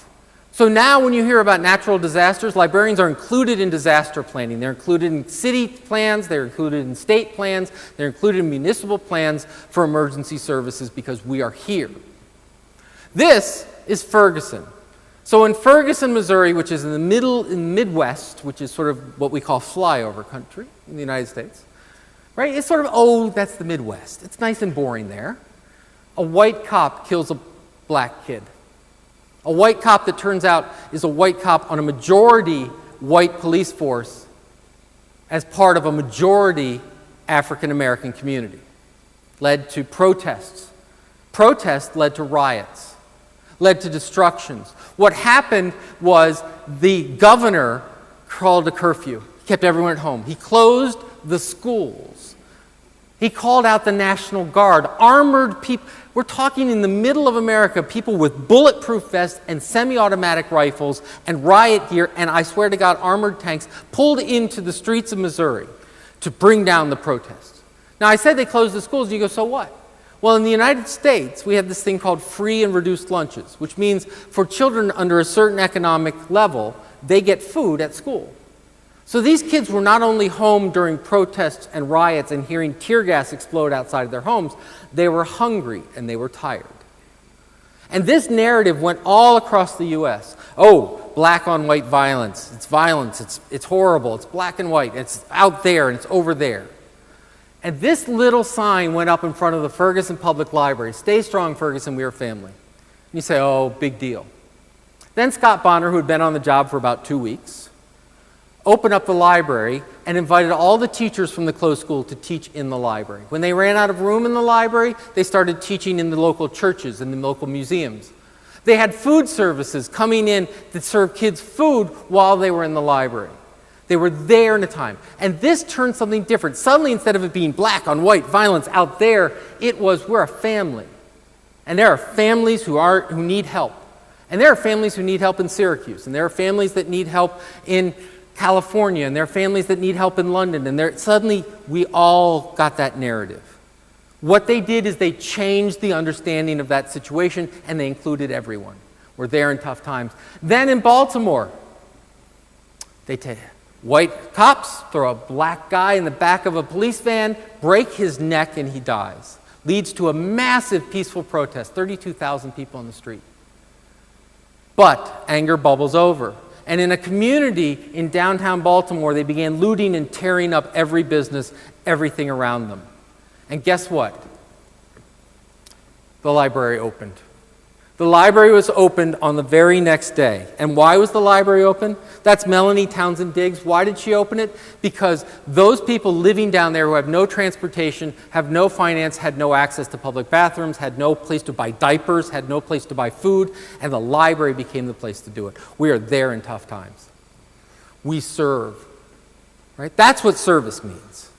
So now when you hear about natural disasters, librarians are included in disaster planning. They're included in city plans, they're included in state plans, they're included in municipal plans for emergency services because we are here. This is Ferguson. So in Ferguson, Missouri, which is in the Midwest, which is sort of what we call flyover country in the United States, right? It's sort of, oh, that's the Midwest. It's nice and boring there. A white cop kills a black kid. A white cop that turns out is a white cop on a majority white police force as part of a majority African American community. Led to protests. Protests led to riots. Led to destructions. What happened was the governor called a curfew. He kept everyone at home. He closed the schools. He called out the National Guard, armored people. We're talking in the middle of America, people with bulletproof vests and semi-automatic rifles and riot gear, and I swear to God, armored tanks pulled into the streets of Missouri to bring down the protests. Now, I said they closed the schools. You go, so what? Well, in the United States, we have this thing called free and reduced lunches, which means for children under a certain economic level, they get food at school. So these kids were not only home during protests and riots and hearing tear gas explode outside of their homes, they were hungry and they were tired. And this narrative went all across the U.S. Oh, black on white violence. It's violence. It's horrible. It's black and white. It's out there and it's over there. And this little sign went up in front of the Ferguson Public Library. Stay strong, Ferguson, we are family. And you say, oh, big deal. Then Scott Bonner, who had been on the job for about 2 weeks, opened up the library and invited all the teachers from the closed school to teach in the library. When they ran out of room in the library, they started teaching in the local churches and the local museums. They had food services coming in to serve kids food while they were in the library. They were there in a time. And this turned something different. Suddenly, instead of it being black on white violence out there, it was, we're a family. And there are families who need help. And there are families who need help in Syracuse. And there are families that need help in California, and there are families that need help in London, and suddenly we all got that narrative. What they did is they changed the understanding of that situation, and they included everyone. We're there in tough times. Then in Baltimore, they take white cops throw a black guy in the back of a police van, break his neck, and he dies. Leads to a massive peaceful protest, 32,000 people on the street. But anger bubbles over. And in a community in downtown Baltimore, they began looting and tearing up every business, everything around them. And guess what? The library opened. The library was opened on the very next day. And why was the library open? That's Melanie Townsend Diggs. Why did she open it? Because those people living down there who have no transportation, have no finance, had no access to public bathrooms, had no place to buy diapers, had no place to buy food, and the library became the place to do it. We are there in tough times. We serve. Right? That's what service means.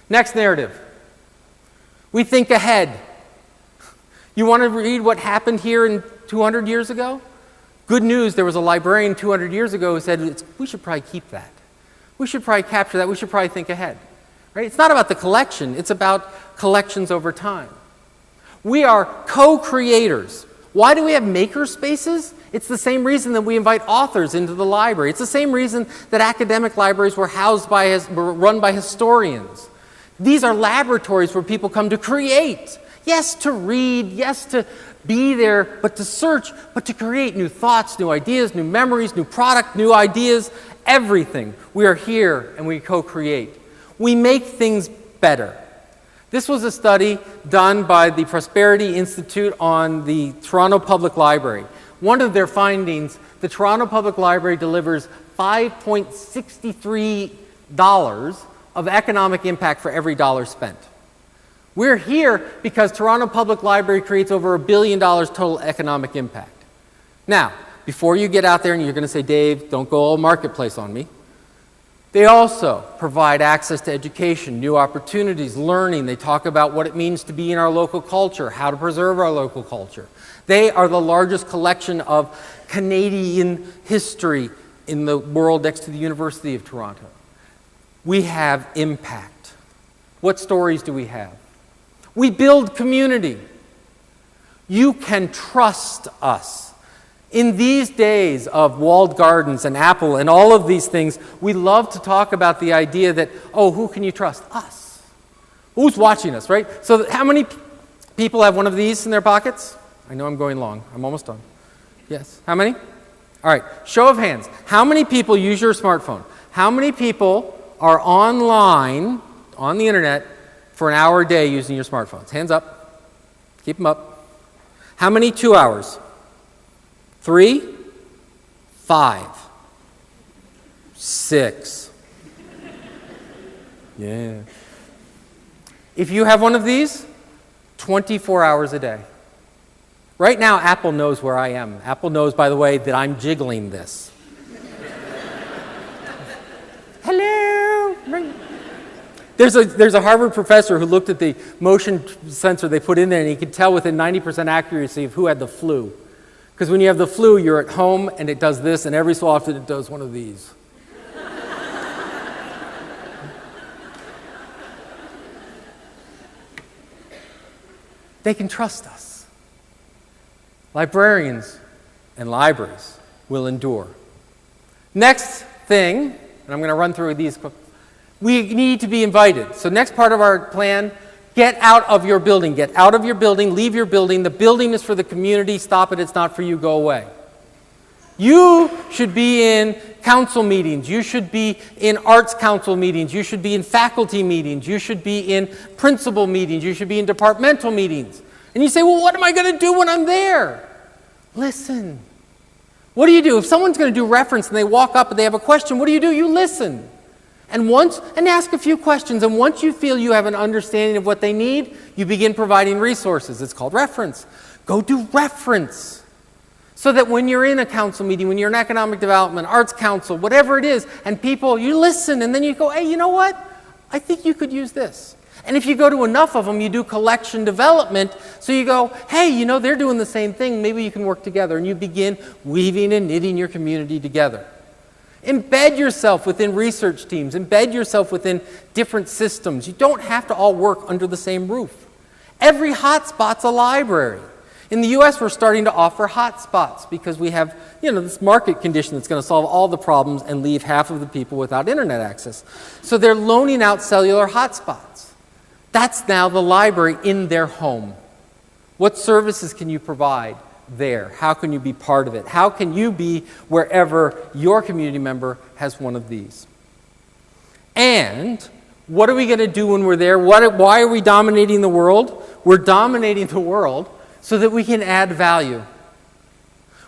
Next narrative. We think ahead. You want to read what happened here in 200 years ago? Good news, there was a librarian 200 years ago who said, we should probably keep that. We should probably capture that. We should probably think ahead. Right? It's not about the collection. It's about collections over time. We are co-creators. Why do we have maker spaces? It's the same reason that we invite authors into the library. It's the same reason that academic libraries were run by historians. These are laboratories where people come to create. Yes, to read, yes, to be there, but to search, but to create new thoughts, new ideas, new memories, new product, new ideas, everything. We are here and we co-create. We make things better. This was a study done by the Prosperity Institute on the Toronto Public Library. One of their findings the Toronto Public Library delivers $5.63 of economic impact for every dollar spent. We're here because Toronto Public Library creates over $1 billion total economic impact. Now, before you get out there and you're going to say, Dave, don't go all marketplace on me. They also provide access to education, new opportunities, learning. They talk about what it means to be in our local culture, how to preserve our local culture. They are the largest collection of Canadian history in the world next to the University of Toronto. We have impact. What stories do we have? We build community. You can trust us. In these days of walled gardens and Apple and all of these things, we love to talk about the idea that, oh, who can you trust? Us. Who's watching us, right? So how many people have one of these in their pockets? I know I'm going long. I'm almost done. Yes. How many? All right. Show of hands. How many people use your smartphone? How many people are online, on the internet, for an hour a day using your smartphones? Hands up. Keep them up. How many 2 hours? 3, 5, 6. Yeah. If you have one of these, 24 hours a day. Right now, Apple knows where I am. Apple knows, by the way, that I'm jiggling this. Hello. There's a Harvard professor who looked at the motion sensor they put in there, and he could tell within 90% accuracy of who had the flu. Because when you have the flu, you're at home, and it does this, and every so often it does one of these. They can trust us. Librarians and libraries will endure. Next thing, and I'm going to run through these quick. We need to be invited. So next part of our plan, get out of your building. Get out of your building, leave your building. The building is for the community. Stop it, it's not for you, go away. You should be in council meetings. You should be in arts council meetings. You should be in faculty meetings. You should be in principal meetings. You should be in departmental meetings. And you say, well, what am I going to do when I'm there? Listen. What do you do? If someone's going to do reference and they walk up and they have a question, what do? You listen. And ask a few questions, and once you feel you have an understanding of what they need, you begin providing resources. It's called reference. Go do reference. So that when you're in a council meeting, when you're in economic development, arts council, whatever it is, and people, you listen, and then you go, hey, you know what? I think you could use this. And if you go to enough of them, you do collection development. So you go, hey, you know, they're doing the same thing. Maybe you can work together. And you begin weaving and knitting your community together. Embed yourself within research teams. Embed yourself within different systems. You don't have to all work under the same roof. Every hotspot's a library. In the US, we're starting to offer hotspots because we have, this market condition that's going to solve all the problems and leave half of the people without internet access. So they're loaning out cellular hotspots. That's now the library in their home. What services can you provide there? How can you be part of it? How can you be wherever your community member has one of these? And what are we going to do when we're there? Why are we dominating the world? We're dominating the world so that we can add value.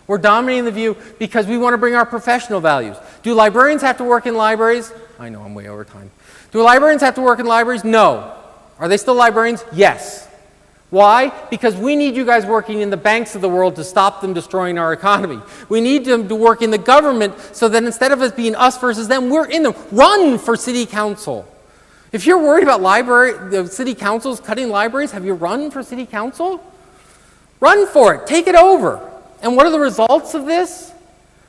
We're dominating the view because we want to bring our professional values. Do librarians have to work in libraries? I know I'm way over time. Do librarians have to work in libraries? No. Are they still librarians? Yes. Why? Because we need you guys working in the banks of the world to stop them destroying our economy. We need them to work in the government so that instead of us being us versus them, we're in them. Run for city council. If you're worried about the city councils cutting libraries, have you run for city council? Run for it. Take it over. And what are the results of this?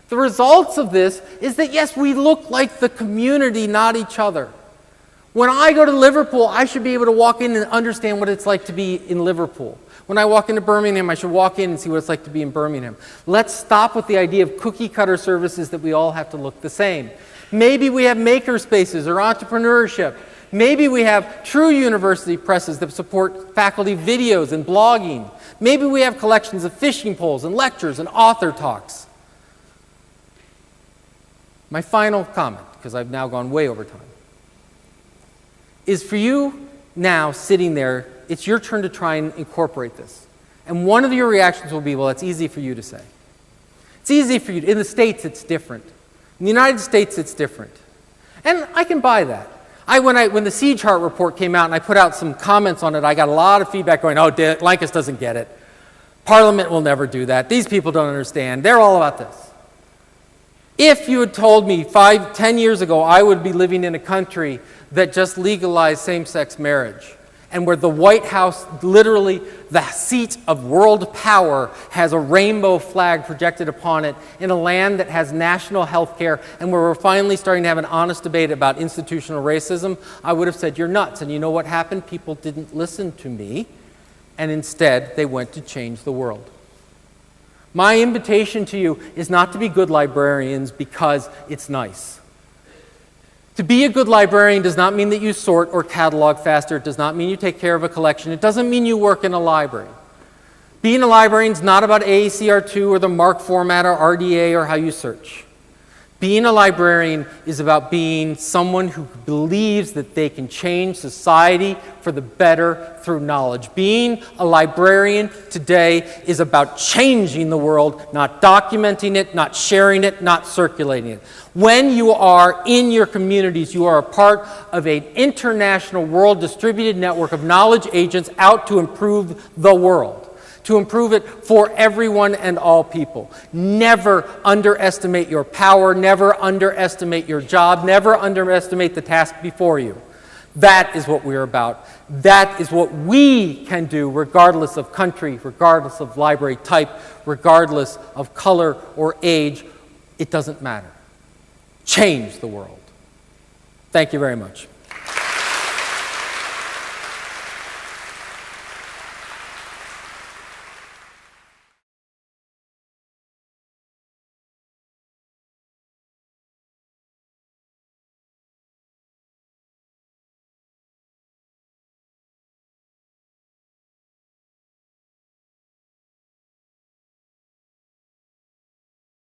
The results of this is that, yes, we look like the community, not each other. When I go to Liverpool, I should be able to walk in and understand what it's like to be in Liverpool. When I walk into Birmingham, I should walk in and see what it's like to be in Birmingham. Let's stop with the idea of cookie-cutter services that we all have to look the same. Maybe we have maker spaces or entrepreneurship. Maybe we have true university presses that support faculty videos and blogging. Maybe we have collections of fishing poles and lectures and author talks. My final comment, because I've now gone way over time, is for you now sitting there, it's your turn to try and incorporate this. And one of your reactions will be, well, it's easy for you to say. It's easy for you. In the States, it's different. In the United States, it's different. And I can buy that. When the Siege Heart report came out and I put out some comments on it, I got a lot of feedback going, oh, Lankus doesn't get it. Parliament will never do that. These people don't understand. They're all about this. If you had told me 10 years ago I would be living in a country that just legalized same-sex marriage, and where the White House, literally the seat of world power, has a rainbow flag projected upon it in a land that has national health care, and where we're finally starting to have an honest debate about institutional racism, I would have said, you're nuts. And you know what happened? People didn't listen to me, and instead they went to change the world. My invitation to you is not to be good librarians because it's nice. To be a good librarian does not mean that you sort or catalog faster. It does not mean you take care of a collection. It doesn't mean you work in a library. Being a librarian is not about AACR2 or the MARC format or RDA or how you search. Being a librarian is about being someone who believes that they can change society for the better through knowledge. Being a librarian today is about changing the world, not documenting it, not sharing it, not circulating it. When you are in your communities, you are a part of an international world distributed network of knowledge agents out to improve the world. To improve it for everyone and all people. Never underestimate your power, never underestimate your job, never underestimate the task before you. That is what we're about. That is what we can do regardless of country, regardless of library type, regardless of color or age. It doesn't matter. Change the world. Thank you very much.